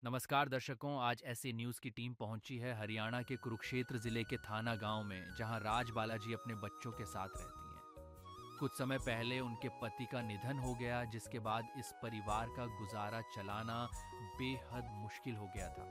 नमस्कार दर्शकों, आज ऐसे न्यूज़ की टीम पहुंची है हरियाणा के कुरुक्षेत्र जिले के थाना गांव में, जहां राज बालाजी अपने बच्चों के साथ रहती हैं। कुछ समय पहले उनके पति का निधन हो गया, जिसके बाद इस परिवार का गुजारा चलाना बेहद मुश्किल हो गया था।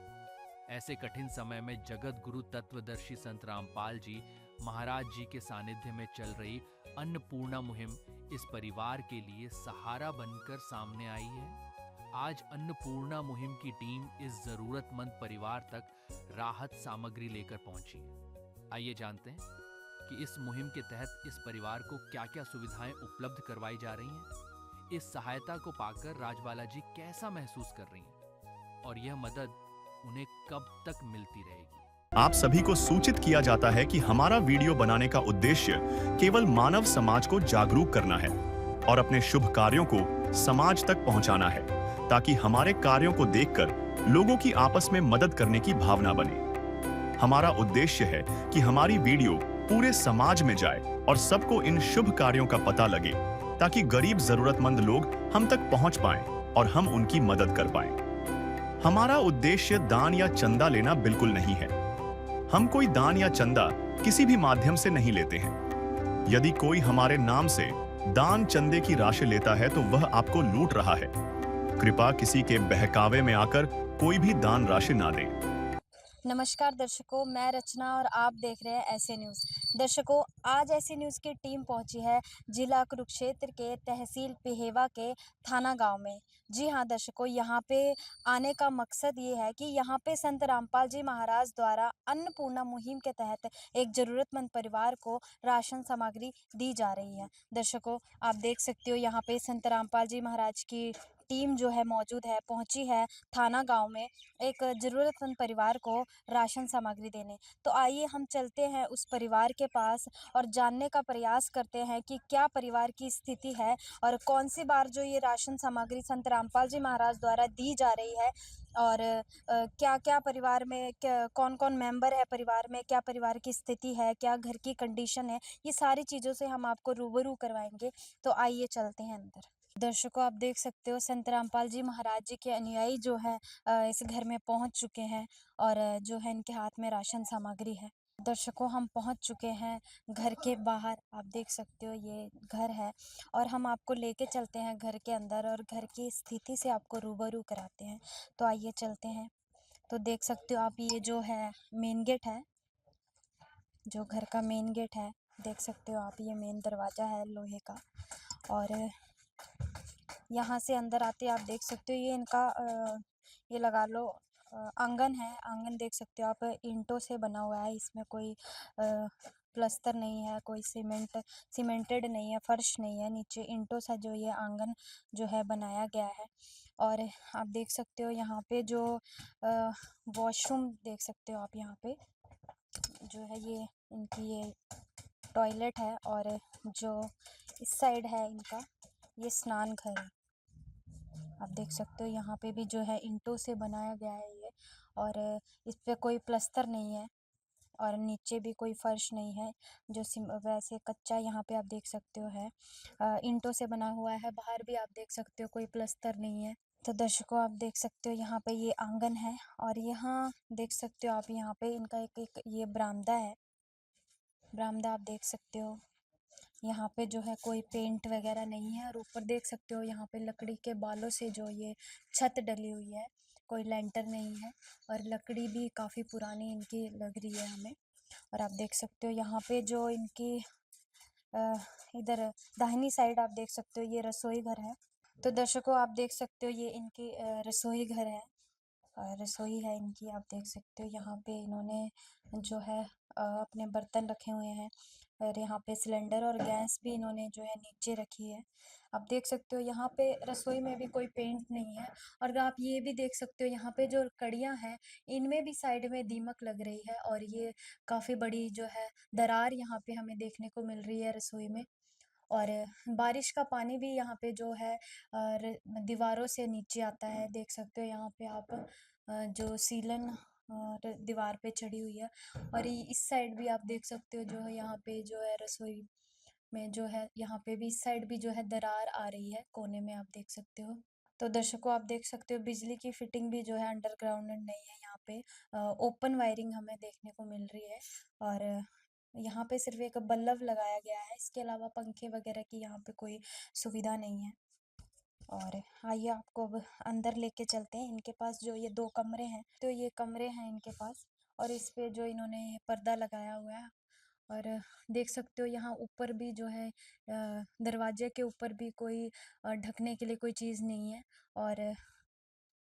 ऐसे कठिन समय में जगत गुरु तत्वदर्शी संत रामपाल जी महाराज जी के सानिध्य में चल रही अन्नपूर्णा मुहिम इस परिवार के लिए सहारा बनकर सामने आई है। आज अन्नपूर्णा मुहिम की टीम इस जरूरतमंद परिवार तक राहत सामग्री लेकर पहुंची है। आइए जानते हैं कि इस मुहिम के तहत इस परिवार को क्या-क्या सुविधाएं उपलब्ध करवाई जा रही हैं। इस सहायता को पाकर राजबाला जी कैसा महसूस कर रही हैं और यह मदद उन्हें कब तक मिलती रहेगी। आप सभी को सूचित किया जाता है कि हमारा वीडियो बनाने का उद्देश्य केवल मानव समाज को जागरूक करना है और अपने शुभ कार्यों को समाज तक पहुंचाना है, ताकि हमारे कार्यों को देखकर लोगों की आपस में मदद करने की भावना बने। हमारा उद्देश्य है कि हमारी वीडियो पूरे समाज में जाए और सबको इन शुभ कार्यों का पता लगे, ताकि गरीब जरूरतमंद लोग हम तक पहुंच पाएं और हम उनकी मदद कर पाएं। हमारा उद्देश्य दान या चंदा लेना बिल्कुल नहीं है। हम कोई दान या चंदा किसी भी माध्यम से नहीं लेते हैं। यदि कोई हमारे नाम से दान चंदे की राशि लेता है तो वह आपको लूट रहा है। कृपया किसी के बहकावे में आकर कोई भी दान राशि ना दें। नमस्कार दर्शकों, मैं रचना और आप देख रहे हैं ऐसे न्यूज़। दर्शकों, आज ऐसे न्यूज़ की टीम पहुंची है जिला कुरुक्षेत्र के तहसील पिहेवा के थाना गांव में। जी हां दर्शकों, यहां पे आने का मकसद ये है कि यहां पे संत रामपाल जी महाराज द्वारा अन्नपूर्णा मुहिम के तहत एक ज़रूरतमंद परिवार को राशन सामग्री दी जा रही है। दर्शकों, आप देख सकते हो यहाँ पे संत रामपाल जी महाराज की टीम जो है मौजूद है, पहुंची है थाना गांव में एक ज़रूरतमंद परिवार को राशन सामग्री देने। तो आइए हम चलते हैं उस परिवार के पास और जानने का प्रयास करते हैं कि क्या परिवार की स्थिति है और कौन सी बार जो ये राशन सामग्री संत रामपाल जी महाराज द्वारा दी जा रही है और क्या-क्या परिवार में कौन-कौन मेंबर है परिवार में, क्या परिवार की स्थिति है, क्या घर की कंडीशन है, ये सारी चीज़ों से हम आपको रूबरू करवाएँगे। तो आइए चलते हैं अंदर। दर्शकों, आप देख सकते हो संत रामपाल जी महाराज जी के अनुयायी जो है इस घर में पहुंच चुके हैं और जो है इनके हाथ में राशन सामग्री है। दर्शकों, हम पहुंच चुके हैं घर के बाहर। आप देख सकते हो ये घर है और हम आपको लेके चलते हैं घर के अंदर और घर की स्थिति से आपको रूबरू कराते हैं। तो आइए चलते हैं। तो देख सकते हो आप ये जो है मेन गेट है, जो घर का मेन गेट है। देख सकते हो आप ये मेन दरवाज़ा है लोहे का और यहाँ से अंदर आते आप देख सकते हो ये इनका ये लगा लो आंगन है। आंगन देख सकते हो आप, ईंटों से बना हुआ है। इसमें कोई प्लास्टर नहीं है, कोई सीमेंटेड नहीं है, फर्श नहीं है। नीचे ईंटों से जो ये आंगन जो है बनाया गया है। और आप देख सकते हो यहाँ पे जो वॉशरूम देख सकते हो आप, यहाँ पे जो है ये इनकी ये टॉयलेट है और जो इस साइड है इनका ये स्नान घर है। आप देख सकते हो यहाँ पे भी जो है ईंटों से बनाया गया है ये और इस पे कोई प्लास्टर नहीं है और नीचे भी कोई फर्श नहीं है। जो वैसे कच्चा यहाँ पे आप देख सकते हो है, ईंटों से बना हुआ है। बाहर भी आप देख सकते हो कोई प्लास्टर नहीं है। तो दर्शकों, आप देख सकते हो यहाँ पे ये आंगन है और यहाँ देख सकते हो आप, यहाँ पे इनका एक ये बरामदा है। बरामदा आप देख सकते हो यहाँ पे जो है कोई पेंट वगैरह नहीं है और ऊपर देख सकते हो यहाँ पे लकड़ी के बालों से जो ये छत डली हुई है, कोई लेंटर नहीं है और लकड़ी भी काफ़ी पुरानी इनकी लग रही है हमें। और आप देख सकते हो यहाँ पे जो इनकी अ, इधर दाहिनी साइड आप देख सकते हो ये रसोई घर है। तो दर्शकों, आप देख सकते हो ये इनकी रसोई घर है। रसोई है इनकी। आप देख सकते हो यहाँ पे इन्होंने जो है अपने बर्तन रखे हुए हैं और यहाँ पे सिलेंडर और गैस भी इन्होंने जो है नीचे रखी है। आप देख सकते हो यहाँ पे रसोई में भी कोई पेंट नहीं है और आप ये भी देख सकते हो यहाँ पे जो कड़ियाँ हैं इनमें भी साइड में दीमक लग रही है और ये काफ़ी बड़ी जो है दरार यहाँ पे हमें देखने को मिल रही है रसोई में। और बारिश का पानी भी यहाँ पे जो है दीवारों से नीचे आता है। देख सकते हो यहाँ पे आप जो सीलन दीवार पे चढ़ी हुई है और इस साइड भी आप देख सकते हो जो है यहाँ पे जो है रसोई में जो है यहाँ पे भी इस साइड भी जो है दरार आ रही है कोने में, आप देख सकते हो। तो दर्शकों आप देख सकते हो बिजली की फिटिंग भी जो है अंडरग्राउंड नहीं है यहाँ पे। ओपन वायरिंग हमें देखने को मिल रही है और यहाँ पे सिर्फ एक बल्ब लगाया गया है। इसके अलावा पंखे वगैरह की यहाँ पे कोई सुविधा नहीं है। और आइए आपको अब अंदर लेके चलते हैं। इनके पास जो ये 2 कमरे हैं, तो ये कमरे हैं इनके पास और इस पे जो इन्होंने पर्दा लगाया हुआ है और देख सकते हो यहाँ ऊपर भी जो है दरवाजे के ऊपर भी कोई ढकने के लिए कोई चीज़ नहीं है। और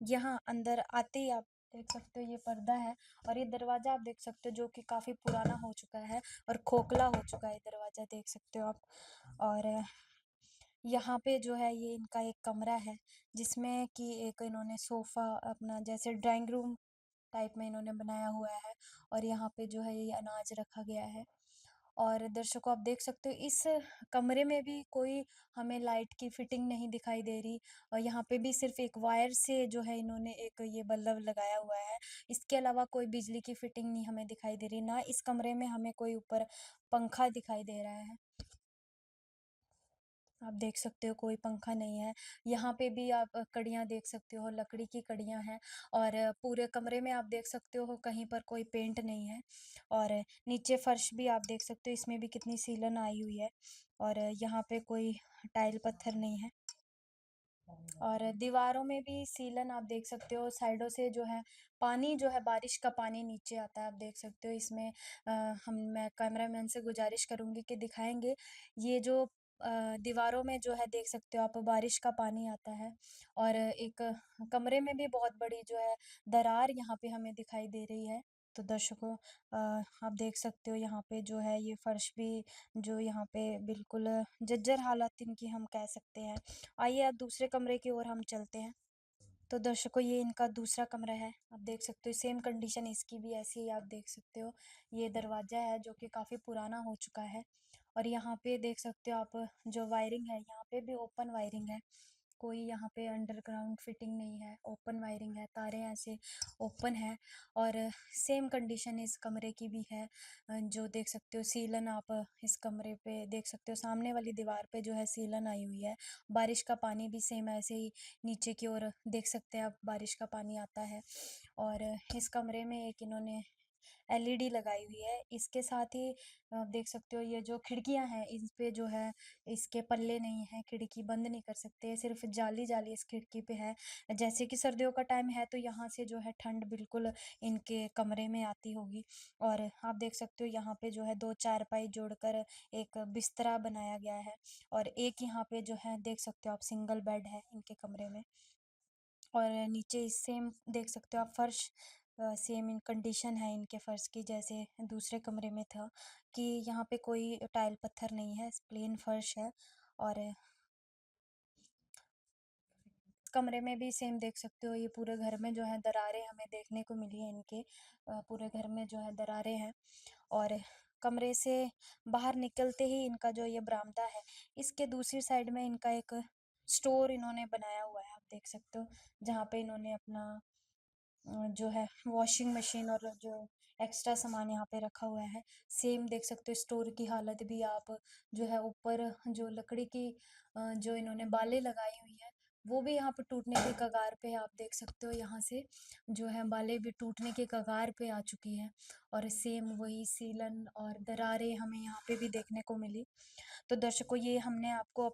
यहाँ अंदर आते ही आप देख सकते हो ये पर्दा है और ये दरवाज़ा आप देख सकते हो जो कि काफ़ी पुराना हो चुका है और खोखला हो चुका है दरवाज़ा, देख सकते हो आप। और यहाँ पे जो है ये इनका एक कमरा है जिसमें कि एक इन्होंने सोफ़ा अपना जैसे ड्राइंग रूम टाइप में इन्होंने बनाया हुआ है और यहाँ पे जो है ये अनाज रखा गया है। और दर्शकों आप देख सकते हो इस कमरे में भी कोई हमें लाइट की फिटिंग नहीं दिखाई दे रही और यहाँ पे भी सिर्फ एक वायर से जो है इन्होंने एक ये बल्ब लगाया हुआ है। इसके अलावा कोई बिजली की फिटिंग नहीं हमें दिखाई दे रही, ना इस कमरे में हमें कोई ऊपर पंखा दिखाई दे रहा है। आप देख सकते हो कोई पंखा नहीं है। यहाँ पे भी आप कड़ियाँ देख सकते हो, लकड़ी की कड़ियाँ हैं और पूरे कमरे में आप देख सकते हो कहीं पर कोई पेंट नहीं है। और नीचे फर्श भी आप देख सकते हो, इसमें भी कितनी सीलन आई हुई है और यहाँ पे कोई टाइल पत्थर नहीं है। और दीवारों में भी सीलन आप देख सकते हो, साइडों से जो है पानी जो है बारिश का पानी नीचे आता है, आप देख सकते हो। इसमें मैं कैमरामैन से गुजारिश करूँगी कि दिखाएँगे ये जो दीवारों में जो है देख सकते हो आप बारिश का पानी आता है। और एक कमरे में भी बहुत बड़ी जो है दरार यहाँ पे हमें दिखाई दे रही है। तो दर्शकों आप देख सकते हो यहाँ पे जो है ये फर्श भी जो यहाँ पे बिल्कुल जर्जर हालत इनकी हम कह सकते हैं। आइए अब दूसरे कमरे की ओर हम चलते हैं। तो दर्शकों ये इनका दूसरा कमरा है। आप देख सकते हो सेम कंडीशन इसकी भी ऐसी ही आप देख सकते हो। ये दरवाज़ा है जो कि काफ़ी पुराना हो चुका है और यहाँ पे देख सकते हो आप जो वायरिंग है यहाँ पे भी ओपन वायरिंग है। कोई यहाँ पे अंडरग्राउंड फिटिंग नहीं है, ओपन वायरिंग है, तारें ऐसे ओपन है। और सेम कंडीशन इस कमरे की भी है। जो देख सकते हो सीलन आप इस कमरे पे देख सकते हो, सामने वाली दीवार पे जो है सीलन आई हुई है। बारिश का पानी भी सेम ऐसे ही नीचे की ओर देख सकते हैं आप, बारिश का पानी आता है। और इस कमरे में एक इन्होंने एलईडी लगाई हुई है। इसके साथ ही आप देख सकते हो ये जो खिड़कियां हैं इस पे जो है इसके पल्ले नहीं है, खिड़की बंद नहीं कर सकते, सिर्फ जाली इस खिड़की पे है। जैसे कि सर्दियों का टाइम है तो यहाँ से जो है ठंड बिल्कुल इनके कमरे में आती होगी। और आप देख सकते हो यहाँ पे जो है 2 चारपाई जोड़कर एक बिस्तरा बनाया गया है और एक यहाँ पे जो है देख सकते हो आप सिंगल बेड है इनके कमरे में। और नीचे सेम देख सकते हो आप फर्श सेम इन कंडीशन है इनके फर्श की जैसे दूसरे कमरे में था, कि यहाँ पे कोई टाइल पत्थर नहीं है, प्लेन फर्श है। और कमरे में भी सेम देख सकते हो ये पूरे घर में जो है दरारें हमें देखने को मिली है इनके। पूरे घर में जो है दरारें हैं। और कमरे से बाहर निकलते ही इनका जो ये बरामदा है, इसके दूसरी साइड में इनका एक स्टोर इन्होंने बनाया हुआ है, आप देख सकते हो, जहाँ पे इन्होंने अपना जो है वॉशिंग मशीन और जो एक्स्ट्रा सामान यहाँ पे रखा हुआ है। सेम देख सकते हो स्टोर की हालत भी आप जो है ऊपर जो लकड़ी की जो इन्होंने बालें लगाई हुई है वो भी यहाँ पे टूटने के कगार पे है। आप देख सकते हो यहाँ से जो है बालें भी टूटने के कगार पे आ चुकी है। और सेम वही सीलन और दरारें हमें यहाँ पे भी देखने को मिली। तो दर्शकों ये हमने आपको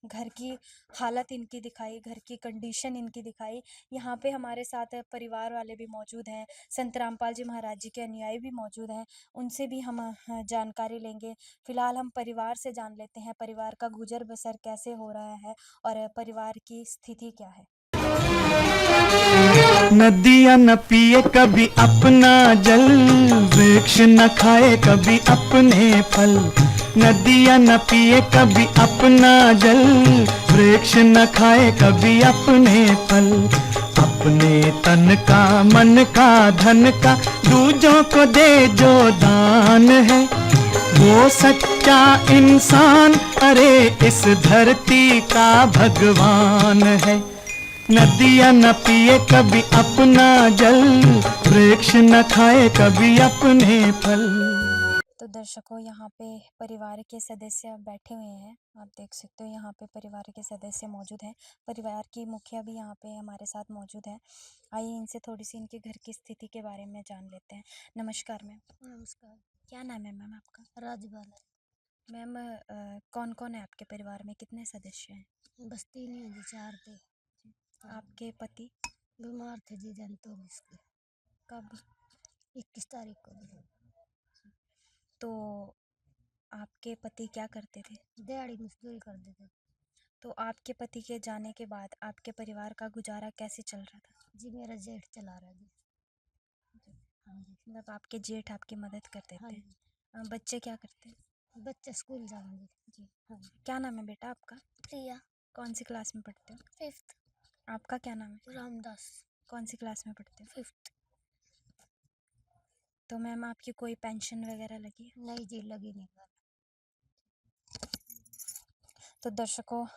घर की हालत इनकी दिखाई, घर की कंडीशन इनकी दिखाई। यहाँ पे हमारे साथ परिवार वाले भी मौजूद हैं, संत रामपाल जी महाराज जी के अनुयायी भी मौजूद हैं, उनसे भी हम जानकारी लेंगे। फिलहाल हम परिवार से जान लेते हैं परिवार का गुजर बसर कैसे हो रहा है और परिवार की स्थिति क्या है। नदियाँ न पिए कभी अपना जल, वृक्ष न खाए कभी अपने फल। नदियाँ न पिए कभी अपना जल, वृक्ष न खाए कभी अपने फल। अपने तन का मन का धन का दूजों को दे जो दान है, वो सच्चा इंसान अरे इस धरती का भगवान है। नदियाँ न पिए कभी अपना जल, वृक्ष न खाए कभी अपने फल। तो दर्शकों यहाँ पे परिवार के सदस्य बैठे हुए हैं। आप देख सकते हो यहाँ पे परिवार के सदस्य मौजूद हैं। परिवार की मुखिया भी यहाँ पे हमारे साथ मौजूद है। आइए इनसे थोड़ी सी इनके घर की स्थिति के बारे में जान लेते हैं। नमस्कार मैम। नमस्कार। क्या नाम है मैम आपका? राजबाला। मैम कौन कौन है आपके परिवार में, कितने सदस्य हैं? बस 3 ही हैं जी, 4 थे। आपके पति बीमार थे जी, जानते हो इसके। कब? 21 तारीख को जी। तो आपके पति क्या करते थे? दिहाड़ी मजदूरी कर देते तो आपके पति के जाने के बाद आपके परिवार का गुजारा कैसे चल रहा था? जी। मेरा जेठ चला रहा जी। हाँ जी। मतलब आपके जेठ आपकी मदद करते हाँ थे। जी। बच्चे क्या करते हैं? बच्चे स्कूल जाएंगे जी। हाँ जी। क्या नाम है बेटा आपका? प्रिया। कौन सी क्लास में पढ़ते हो? 5th। आपका क्या नाम है? रामदास। कौन सी क्लास में पढ़ते हो? 5th। तो मैम आपकी कोई पेंशन वगैरह लगी है? नहीं जी, लगी नहीं बात। तो दर्शकों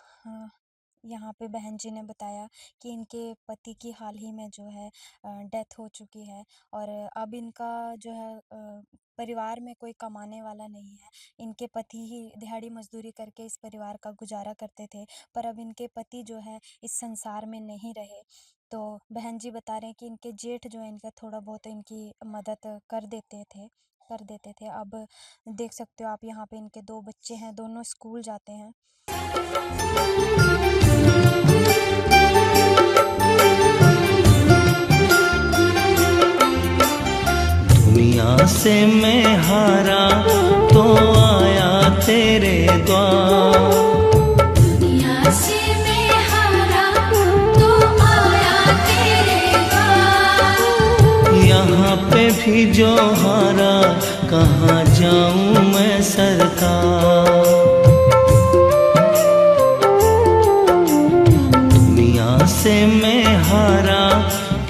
यहाँ पे बहन जी ने बताया कि इनके पति की हाल ही में जो है डेथ हो चुकी है और अब इनका जो है परिवार में कोई कमाने वाला नहीं है। इनके पति ही दिहाड़ी मजदूरी करके इस परिवार का गुजारा करते थे, पर अब इनके पति जो है इस संसार में नहीं रहे। तो बहन जी बता रहे हैं कि इनके जेठ जो है इनका थोड़ा बहुत इनकी मदद कर देते थे। अब देख सकते हो आप यहाँ पे इनके 2 बच्चे हैं, दोनों स्कूल जाते हैं। दुनिया से मैं हारा तो आया तेरे द्वार। दुनिया से मैं हारा तो आया तेरे द्वार। यहाँ पे भी जो हारा कहाँ जाऊँ मैं सरकार। दुनिया से मैं हारा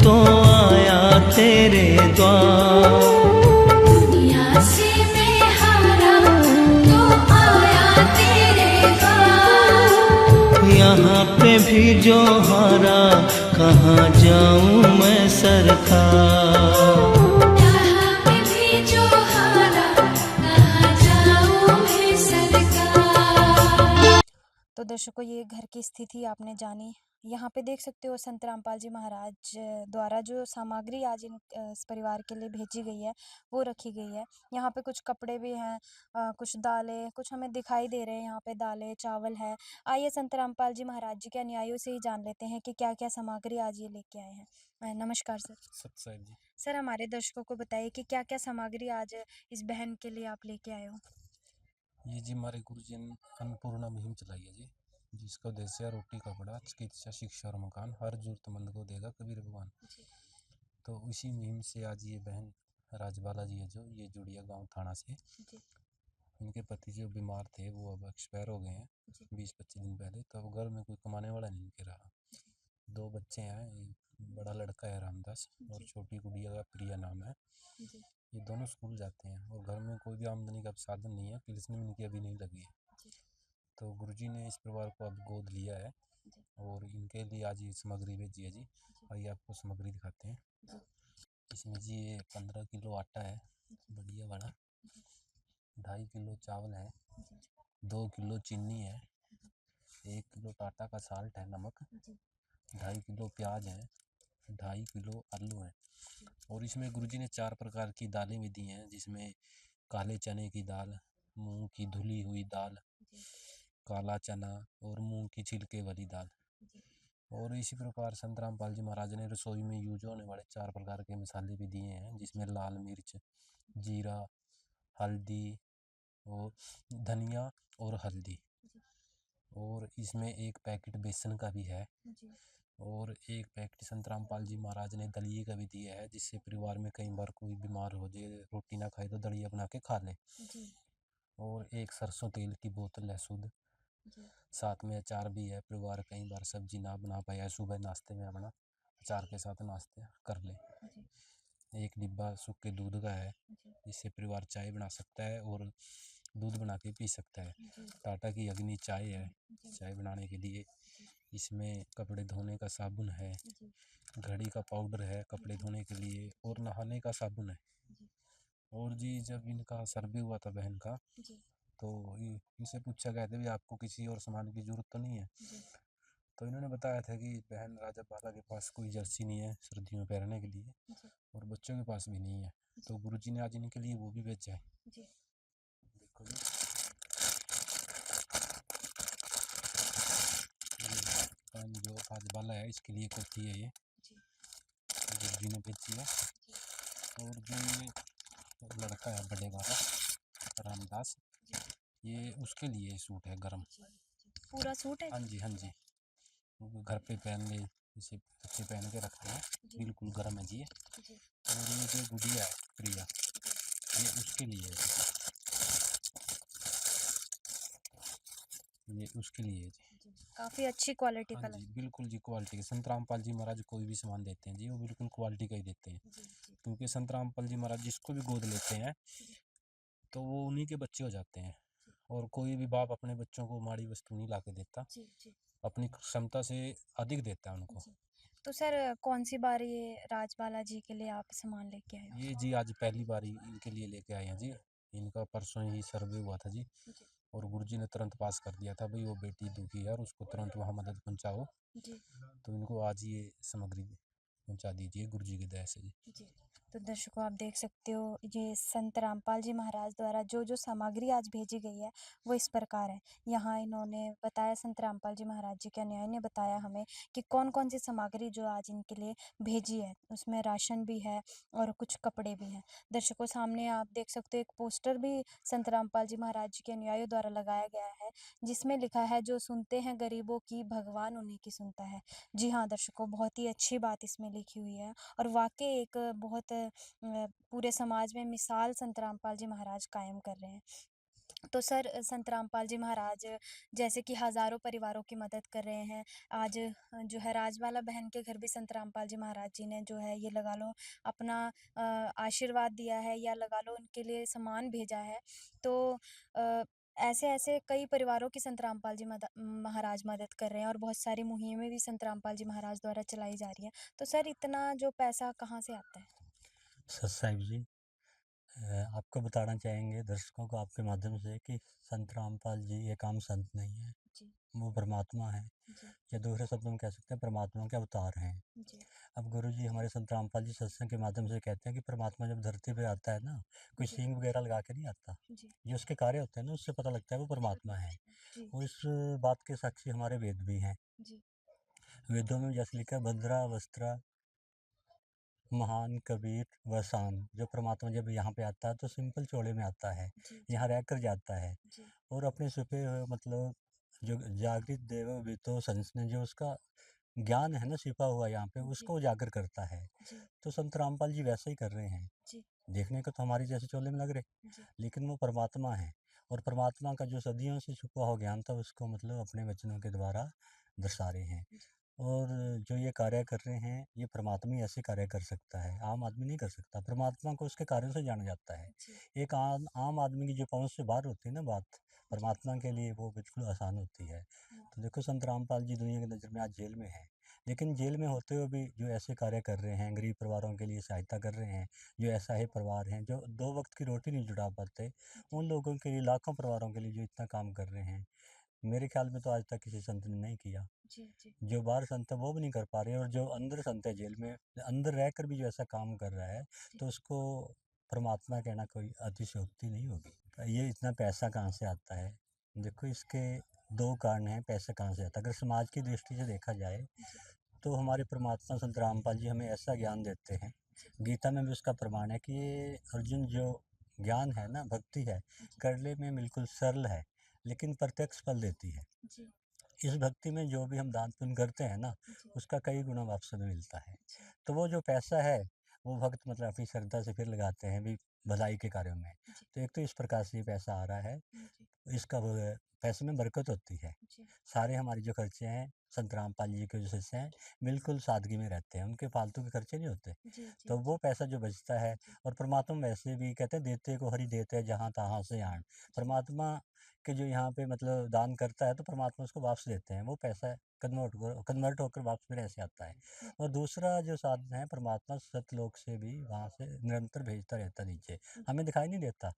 तो आया तेरे द्वार। दुनिया से मैं हारा तो आया तेरे द्वार। यहाँ पे भी जो हारा कहाँ जाऊँ मैं सरकार। यहाँ पे भी जो हारा कहाँ जाऊँ मैं सरकार। तो दर्शकों ये घर की स्थिति आपने जानी। यहाँ पे देख सकते हो संत रामपाल जी महाराज द्वारा जो सामग्री आज इस परिवार के लिए भेजी गई है वो रखी गई है। यहाँ पे कुछ कपड़े भी हैं, कुछ दालें, कुछ हमें दिखाई दे रहे हैं। यहाँ पे दालें चावल है। आइए संत रामपाल जी महाराज जी के अनुयायियों से ही जान लेते हैं कि क्या क्या सामग्री आज ये लेके आए हैं। नमस्कार सर। सत्साहिब जी। सर हमारे दर्शकों को बताइए कि क्या क्या सामग्री आज इस बहन के लिए आप लेके आए हो। ये जी हमारे गुरु जी ने अन्नपूर्णा मुहिम चलाई है जी, जिसका उद्देश्य है रोटी कपड़ा चिकित्सा शिक्षा और मकान हर जरूरतमंद को देगा कबीर भगवान। तो इसी मुहिम से आज ये बहन राजबाला जी है जो ये जुड़िया गांव थाना से। इनके पति जो बीमार थे वो अब एक्सपायर हो गए हैं 20-25 दिन पहले। तो अब घर में कोई कमाने वाला नहीं के रहा। 2 बच्चे हैं, एक बड़ा लड़का है रामदास और छोटी गुड़िया का प्रिया नाम है। ये दोनों स्कूल जाते हैं और घर में कोई भी आमदनी का साधन नहीं है। किलसनी में इनकी अभी नहीं लगी है। तो गुरुजी ने इस परिवार को अब गोद लिया है और इनके लिए आज ये सामग्री भेजी है जी। आइए आपको सामग्री दिखाते हैं। इसमें जी ये 15 किलो आटा है बढ़िया वाला, 2.5 किलो चावल है, 2 किलो चीनी है, 1 किलो टाटा का साल्ट है नमक, 2.5 किलो प्याज है, 2.5 किलो आलू है। और इसमें गुरुजी ने 4 प्रकार की दालें भी दी हैं, जिसमें काले चने की दाल, मूंग की धुली हुई दाल, काला चना और मूंग की छिलके वाली दाल। और इसी प्रकार संत रामपाल जी महाराज ने रसोई में यूज होने वाले 4 प्रकार के मसाले भी दिए हैं, जिसमें लाल मिर्च, जीरा, हल्दी और धनिया और हल्दी। और इसमें 1 पैकेट बेसन का भी है और 1 पैकेट संत रामपाल जी महाराज ने दलिए का भी दिया है, जिससे परिवार में कई बार कोई बीमार हो जाए, रोटी ना खाए तो दलिया बना के खा ले। और 1 सरसों तेल की बोतल है शुद्ध। साथ में अचार भी है, परिवार कई बार सब्जी ना बना पाया सुबह नाश्ते में अपना अचार के साथ नाश्ते कर ले। 1 डिब्बा सूखे दूध का है, जिससे परिवार चाय बना सकता है और दूध बना के पी सकता है। टाटा की अग्नि चाय है चाय बनाने के लिए। इसमें कपड़े धोने का साबुन है, घड़ी का पाउडर है कपड़े धोने के लिए और नहाने का साबुन है। और जी जब इनका सर्वे हुआ था बहन का, जी तो इनसे पूछा गया था भी आपको किसी और सामान की जरूरत तो नहीं है। जी तो इन्होंने बताया था कि बहन राजा बाला के पास कोई जर्सी नहीं है सर्दियों में पहनने के लिए, जी और बच्चों के पास भी नहीं है। तो गुरुजी ने आज इनके लिए वो भी बेचा है। जी देखो जी, ये पहन जो आज बाला है इसके लिए कुर्ती है, ये जी गुरुजी ने बेची है। और जो ये लड़का है बड़े वाला रामदास, ये उसके लिए सूट है गरम। पूरा सूट है हाँ जी, हाँ जी, वो घर पे पहन ले, इसे बच्चे पहन के रखते हैं, जी बिल्कुल गर्म है जी ये। जी और ये जो गुड़िया है प्रिया, ये उसके लिए है, ये उसके लिए है जी। जी काफ़ी अच्छी क्वालिटी हाँ का जी, लग बिल्कुल जी, क्वालिटी के संत रामपाल जी महाराज कोई भी सामान देते हैं जी, वो बिल्कुल क्वालिटी का ही देते हैं। जी जी क्योंकि संत रामपाल जी महाराज जिसको भी गोद लेते हैं तो वो उन्हीं के बच्चे हो जाते हैं। और कोई भी बाप अपने बच्चों को माड़ी वस्तु नहीं ला के देता, जी जी अपनी क्षमता से अधिक देता है उनको। जी तो सर कौन सी बार ये राजबाला जी के लिए आप सामान लेके आए हो? ये जी आज पहली बार ही इनके लिए लेके आए हैं जी। इनका परसों ही सर्वे हुआ था जी, जी और गुरुजी ने तुरंत पास कर दिया था भाई वो बेटी दुखी है और उसको तुरंत वहाँ मदद पहुँचाओ। जी तो इनको आज ये सामग्री पहुँचा दीजिए गुरुजी की दया से जी। जी तो दर्शकों आप देख सकते हो ये संत रामपाल जी महाराज द्वारा जो जो सामग्री आज भेजी गई है वो इस प्रकार है। यहाँ इन्होंने बताया, संत रामपाल जी महाराज जी के अनुयायी ने बताया हमें कि कौन कौन सी सामग्री जो आज इनके लिए भेजी है। उसमें राशन भी है और कुछ कपड़े भी हैं। दर्शकों सामने आप देख सकते हो एक पोस्टर भी संत रामपाल जी महाराज जी के अनुयायियों द्वारा लगाया गया है, जिसमें लिखा है, जो सुनते हैं गरीबों की भगवान उन्हीं की सुनता है। जी हाँ दर्शकों, बहुत ही अच्छी बात इसमें लिखी हुई है और वाक़ई एक बहुत पूरे समाज में मिसाल संत रामपाल जी महाराज कायम कर रहे हैं। तो सर संत रामपाल जी महाराज जैसे कि हज़ारों परिवारों की मदद कर रहे हैं। आज जो है राजबाला बहन के घर भी संत रामपाल जी महाराज जी ने जो है ये लगा लो अपना आशीर्वाद दिया है, या लगा लो उनके लिए सामान भेजा है। तो अ, ऐसे-ऐसे कई परिवारों की संत रामपाल जी महाराज मदद कर रहे हैं और बहुत सारी मुहिमें भी संत रामपाल जी महाराज द्वारा चलाई जा रही हैं। तो सर इतना जो पैसा कहाँ से आता है? सत साहिब जी, आपको बताना चाहेंगे दर्शकों को आपके माध्यम से कि संत रामपाल जी एक आम संत नहीं है, जी, वो परमात्मा है, जी, या दूसरे शब्दों में कह सकते हैं परमात्मा के अवतार हैं। जी, अब गुरु जी हमारे संत रामपाल जी सत्संग के माध्यम से कहते हैं कि परमात्मा जब धरती पे आता है ना, कोई जी, सींग वगैरह लगा के नहीं आता। जी, जो उसके कार्य होते हैं ना, उससे पता लगता है वो परमात्मा है। जी, और इस बात के साक्षी हमारे वेद भी हैं। जी, वेदों में जैसे लिखा है, भद्रा वस्त्रा महान कबीर वसान, जो परमात्मा जब यहाँ पे आता है तो सिंपल चोले में आता है, जी, यहाँ रहकर जाता है, जी, और अपने छुपे हुए मतलब जो जागृत देव वितो संस जो उसका ज्ञान है ना छिपा हुआ यहाँ पे, जी, उसको उजागर करता है। जी, तो संत रामपाल जी वैसे ही कर रहे हैं। जी, देखने को तो हमारी जैसे चोले में लग रहे, जी, लेकिन वो परमात्मा है। और परमात्मा का जो सदियों से छुपा हुआ ज्ञान था उसको मतलब अपने वचनों के द्वारा दर्शा रहे हैं। और जो ये कार्य कर रहे हैं, ये परमात्मा ही ऐसे कार्य कर सकता है, आम आदमी नहीं कर सकता। परमात्मा को उसके कार्यों से जाना जाता है। जी, एक आम आदमी की जो पहुँच से बाहर होती है ना बात, जी, परमात्मा के लिए वो बिल्कुल आसान होती है। तो देखो संत रामपाल जी दुनिया की नज़र में आज जेल में हैं, लेकिन जेल में होते हुए भी जो ऐसे कार्य कर रहे हैं, गरीब परिवारों के लिए सहायता कर रहे हैं, जो असहाय परिवार हैं, जो 2 वक़्त की रोटी नहीं जुटा पाते, उन लोगों के लिए, लाखों परिवारों के लिए जो इतना काम कर रहे हैं, मेरे ख्याल में तो आज तक किसी संत ने नहीं किया। जी, जी, जो बाहर संत है वो भी नहीं कर पा रहे, और जो अंदर संत है जेल में, अंदर रहकर भी जो ऐसा काम कर रहा है, तो उसको परमात्मा कहना कोई अतिशयोक्ति नहीं होगी। ये इतना पैसा कहाँ से आता है? देखो इसके 2 कारण हैं पैसा कहाँ से आता है। अगर समाज की दृष्टि से देखा जाए, तो हमारे परमात्मा संत रामपाल जी हमें ऐसा ज्ञान देते हैं, गीता में भी उसका प्रमाण है कि ये अर्जुन जो ज्ञान है ना, भक्ति है, करने में बिल्कुल सरल है, लेकिन प्रत्यक्ष फल देती है। जी, इस भक्ति में जो भी हम दान पुण्य करते हैं ना, जी, उसका कई गुना वापस हमें मिलता है। जी, तो वो जो पैसा है, वो भक्त मतलब अपनी श्रद्धा से फिर लगाते हैं भी भलाई के कार्यों में। जी, तो एक तो इस प्रकार से ये पैसा आ रहा है, जी, इसका वो पैसे में बरकत होती है। जी, सारे हमारे जो खर्चे हैं, संत रामपाल जी के जो शिष्य हैं बिल्कुल सादगी में रहते हैं, उनके फालतू के खर्चे नहीं होते। जी जी तो वो पैसा जो बचता है, और परमात्मा वैसे भी कहते हैं देते को हरि देते हैं जहाँ तहाँ से आन। परमात्मा के जो यहाँ पे मतलब दान करता है तो परमात्मा उसको वापस देते हैं, वो पैसा कन्वर्ट होकर वापस फिर ऐसे आता है। और दूसरा जो साधन है, परमात्मा सतलोक से भी वहाँ से निरंतर भेजता रहता है नीचे, हमें दिखाई नहीं देता,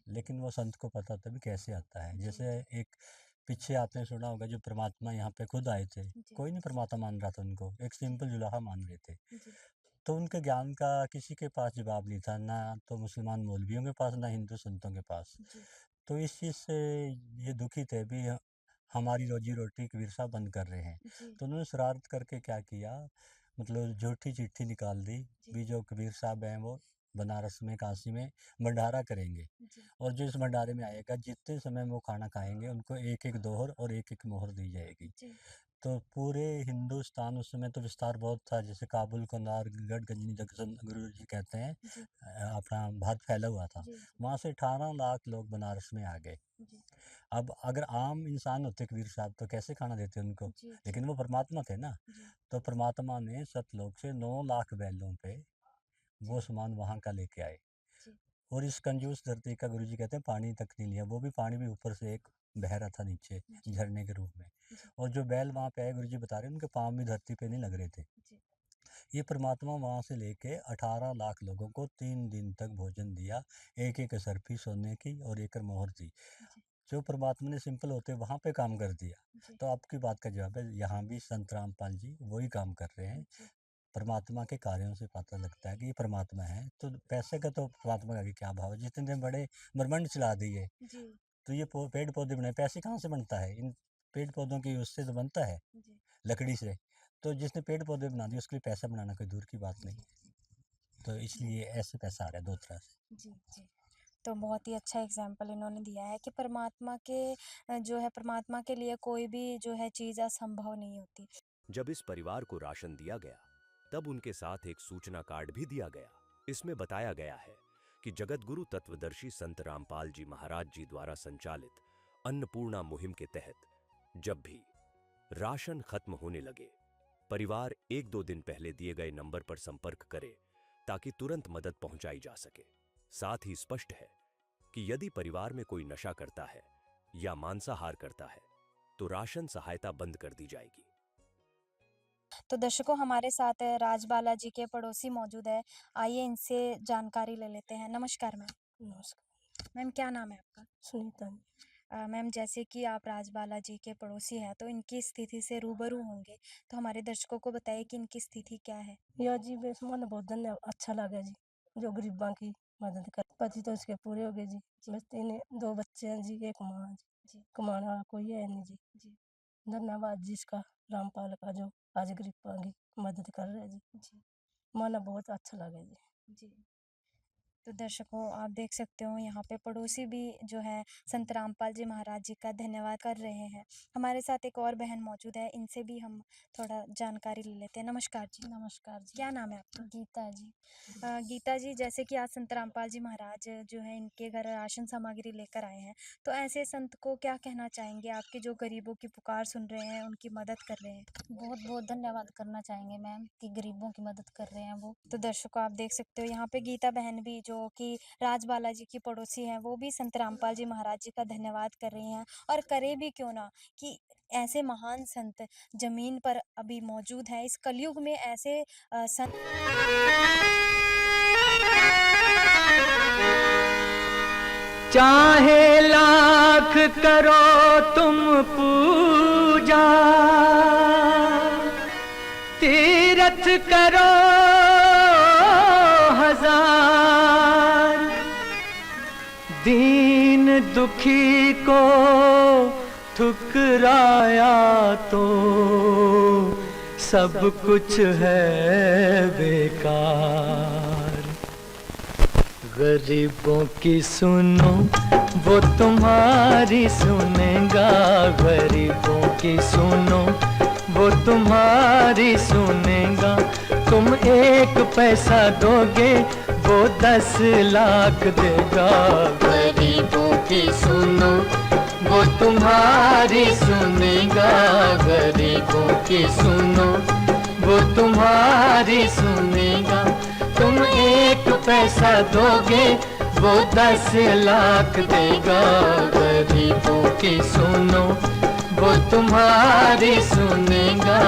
लेकिन वो संत को पता होता है भी कैसे आता है। जैसे एक पीछे आपने सुना होगा जो परमात्मा यहाँ पे खुद आए थे, कोई नहीं परमात्मा मान रहा था उनको, एक सिंपल जुलाहा मान रहे थे। तो उनके ज्ञान का किसी के पास जवाब नहीं था, ना तो मुसलमान मौलवियों के पास, ना हिंदू संतों के पास। तो इस चीज़ से ये दुखी थे भी हमारी रोजी रोटी कबीर साहब बंद कर रहे हैं। तो उन्होंने शरारत करके क्या किया, मतलब झूठी चिट्ठी निकाल दी भी जो कबीर साहब हैं वो बनारस में काशी में भंडारा करेंगे, और जो इस भंडारे में आएगा जितने समय वो खाना खाएंगे उनको एक एक दोहर और एक एक मोहर दी जाएगी। तो पूरे हिंदुस्तान उस समय तो विस्तार बहुत था, जैसे काबुल, कंधार, गढ़-गजनी जंक्शन गुरु जी कहते हैं, अपना भारत फैला हुआ था। वहाँ से 18 लाख लोग बनारस में आ गए। अब अगर आम इंसान होते कबीर साहब तो कैसे खाना देते उनको, लेकिन वो परमात्मा थे ना, तो परमात्मा ने सतलोक से 9 लाख बैलों पे वो सामान वहाँ का लेके आए। और इस कंजूस धरती का गुरुजी कहते हैं पानी तक नहीं लिया, वो भी पानी भी ऊपर से एक बह रहा था नीचे झरने के रूप में। और जो बैल वहाँ पे आए गुरुजी बता रहे हैं उनके पाँव भी धरती पे नहीं लग रहे थे। ये परमात्मा वहाँ से लेके 18 लाख लोगों को 3 दिन तक भोजन दिया, एक एक सरफी सोने की और एक मोहर दी। जो परमात्मा ने सिंपल होते वहाँ पे काम कर दिया। तो आपकी बात का जवाब है, यहाँ भी संत रामपाल जी वही काम कर रहे हैं। परमात्मा के कार्यों से पता लगता है कि ये परमात्मा है, तो पैसे का तो परमात्मा का आगे क्या भाव है। जितने बड़े ब्रह्मांड चला दिए, तो ये पेड़ पौधे बनाए, पैसे कहाँ से बनता है, इन पेड़ पौधों की उससे तो बनता है, लकड़ी से। तो जिसने पेड़ पौधे बना दिए उसके लिए पैसा बनाना कोई दूर की बात नहीं। तो इसलिए ऐसे पैसा आ रहा है 2 तरह से। जी जी। तो बहुत ही अच्छा एग्जाम्पल इन्होंने दिया है कि परमात्मा के जो है परमात्मा के लिए कोई भी जो है चीज़ असंभव नहीं होती। जब इस परिवार को राशन दिया गया तब उनके साथ एक सूचना कार्ड भी दिया गया। इसमें बताया गया है कि जगत गुरु तत्वदर्शी संत रामपाल जी महाराज जी द्वारा संचालित अन्नपूर्णा मुहिम के तहत जब भी राशन खत्म होने लगे, परिवार 1-2 दिन पहले दिए गए नंबर पर संपर्क करे ताकि तुरंत मदद पहुंचाई जा सके। साथ ही स्पष्ट है कि यदि परिवार में कोई नशा करता है या मांसाहार करता है तो राशन सहायता बंद कर दी जाएगी। तो दर्शकों, हमारे साथ राजबाला जी के पड़ोसी मौजूद है, आइए इनसे जानकारी ले लेते हैं। नमस्कार मैम। नमस्कार। मैम क्या नाम है आपका? सुनीता जी। मैम जैसे कि आप राजबाला जी के पड़ोसी हैं तो इनकी स्थिति से रूबरू होंगे, तो हमारे दर्शकों को बताइए कि इनकी स्थिति क्या है। या जी बस मन बहुत धन्यवाद, अच्छा लगा जी जो गरीबां की मदद कर। पति तो उसके पूरे हो गए जी, बस 2 बच्चे हैं जी, एक माँ है जी, कमाने वाला कोई है नहीं जी। धन्यवाद जी इसका, रामपाल का जो आज गरीबां की मदद कर रहे हैं जी। मन बहुत अच्छा लगा जी। तो दर्शकों, आप देख सकते हो यहाँ पे पड़ोसी भी जो है संत रामपाल जी महाराज जी का धन्यवाद कर रहे हैं। हमारे साथ एक और बहन मौजूद है, इनसे भी हम थोड़ा जानकारी ले लेते हैं। नमस्कार जी। नमस्कार जी। क्या नाम है आपका? गीता जी। गीता जी, जैसे कि आज संत रामपाल जी महाराज जो है इनके घर राशन सामग्री लेकर आए हैं, तो ऐसे संत को क्या कहना चाहेंगे, आपके जो गरीबों की पुकार सुन रहे हैं, उनकी मदद कर रहे हैं? बहुत बहुत धन्यवाद करना चाहेंगे मैम कि गरीबों की मदद कर रहे हैं वो। तो दर्शकों, आप देख सकते हो यहाँ पे गीता बहन भी जो कि राजबाला जी की पड़ोसी हैं, वो भी संत रामपाल जी महाराज जी का धन्यवाद कर रही हैं। और करे भी क्यों ना, कि ऐसे महान संत जमीन पर अभी मौजूद हैं। इस कलयुग में ऐसे संत चाहे लाख करो तुम पूजा, तीरथ करो हजार, दीन दुखी को ठुकराया तो सब कुछ है बेकार। गरीबों की सुनो वो तुम्हारी सुनेगा, गरीबों की सुनो वो तुम्हारी सुनेगा। तुम 1 पैसा दोगे वो 10 लाख देगा। गरीबों की सुनो वो तुम्हारी सुनेगा, गरीबों की सुनो वो तुम्हारी सुनेगा। तुम 1 पैसा दोगे वो 10 लाख देगा, गरीबों की सुनो वो तुम्हारी सुनेगा,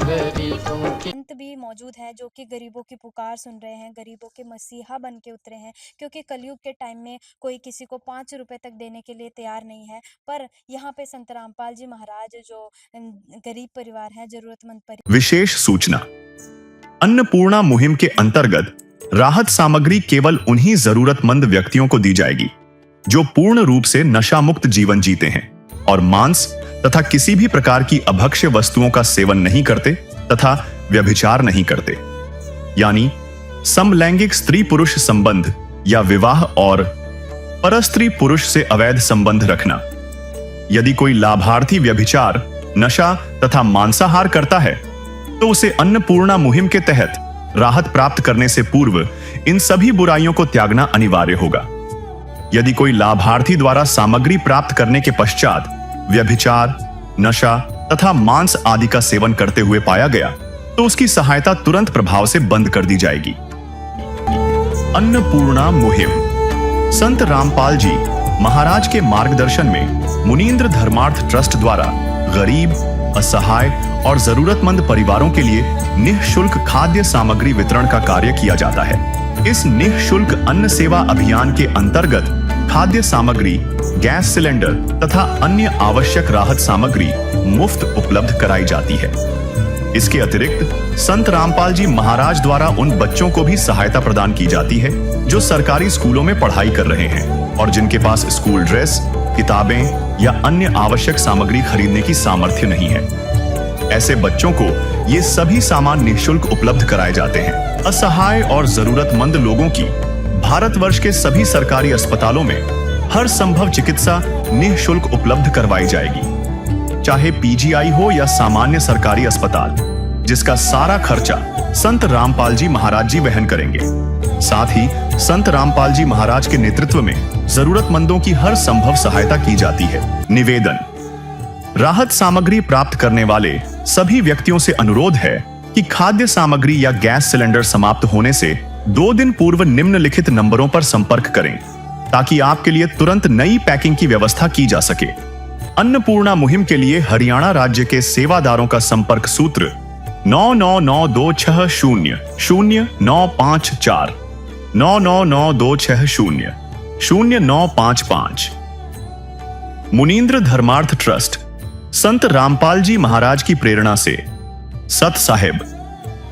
गरीबों की। संत भी मौजूद हैं जो कि गरीबों की पुकार सुन रहे हैं, गरीबों के मसीहा बन के उतरे हैं, क्योंकि कलयुग के टाइम में कोई किसी को 5 रुपए तक देने के लिए तैयार नहीं है। पर यहाँ पे संत रामपाल जी महाराज जो गरीब परिवार है, जरूरतमंद परिवार। विशेष सूचना, अन्नपूर्णा मुहिम के अंतर्गत राहत सामग्री केवल उन्हीं जरूरतमंद व्यक्तियों को दी जाएगी जो पूर्ण रूप से नशा मुक्त जीवन जीते हैं और मांस तथा किसी भी प्रकार की अभक्ष्य वस्तुओं का सेवन नहीं करते तथा व्यभिचार नहीं करते, यानी समलैंगिक स्त्री पुरुष संबंध या विवाह और परस्त्री पुरुष से अवैध संबंध रखना। यदि कोई लाभार्थी व्यभिचार, नशा तथा मांसाहार करता है तो उसे अन्नपूर्णा मुहिम के तहत राहत प्राप्त करने से पूर्व इन सभी बुराइयों को त्यागना अनिवार्य होगा। यदि कोई लाभार्थी द्वारा सामग्री प्राप्त करने के पश्चात व्यभिचार, नशा तथा मांस आदि का सेवन करते हुए पाया गया तो उसकी सहायता तुरंत प्रभाव से बंद कर दी जाएगी। अन्नपूर्णा मुहिम संत रामपाल जी महाराज के मार्गदर्शन में मुनींद्र धर्मार्थ ट्रस्ट द्वारा गरीब, असहाय और जरूरतमंद परिवारों के लिए निःशुल्क खाद्य सामग्री वितरण का कार्य किया जाता है। इस निःशुल्क अन्न सेवा अभियान के अंतर्गत खाद्य सामग्री, गैस सिलेंडर तथा अन्य आवश्यक राहत सामग्री मुफ्त उपलब्ध कराई जाती है। इसके अतिरिक्त संत रामपाल जी महाराज द्वारा उन बच्चों को भी सहायता प्रदान की जाती है जो सरकारी स्कूलों में पढ़ाई कर रहे हैं और जिनके पास स्कूल ड्रेस, किताबें या अन्य आवश्यक सामग्री खरीदने की सामर्थ्य नहीं है। ऐसे बच्चों को ये सभी सामान निःशुल्क उपलब्ध कराए जाते हैं। असहाय और जरूरतमंद लोगों की भारतवर्ष के सभी सरकारी अस्पतालों में हर संभव चिकित्सा निःशुल्क उपलब्ध करवाई जाएगी, चाहे पीजीआई हो या सामान्य सरकारी अस्पताल, जिसका सारा खर्चा संत रामपाल जी महाराज जी वहन करेंगे। साथ ही संत रामपाल जी महाराज के नेतृत्व में जरूरतमंदों की हर संभव सहायता की जाती है। निवेदन, राहत सामग्री प्राप्त करने वाले सभी व्यक्तियों से अनुरोध है कि खाद्य सामग्री या गैस सिलेंडर समाप्त होने से 2 दिन पूर्व निम्नलिखित नंबरों पर संपर्क करें ताकि आपके लिए तुरंत नई पैकिंग की व्यवस्था की जा सके। अन्नपूर्णा मुहिम के लिए हरियाणा राज्य के सेवादारों का संपर्क सूत्र 9992600954 9992600955। मुनींद्र धर्मार्थ ट्रस्ट संत रामपाल जी महाराज की प्रेरणा से सत साहिब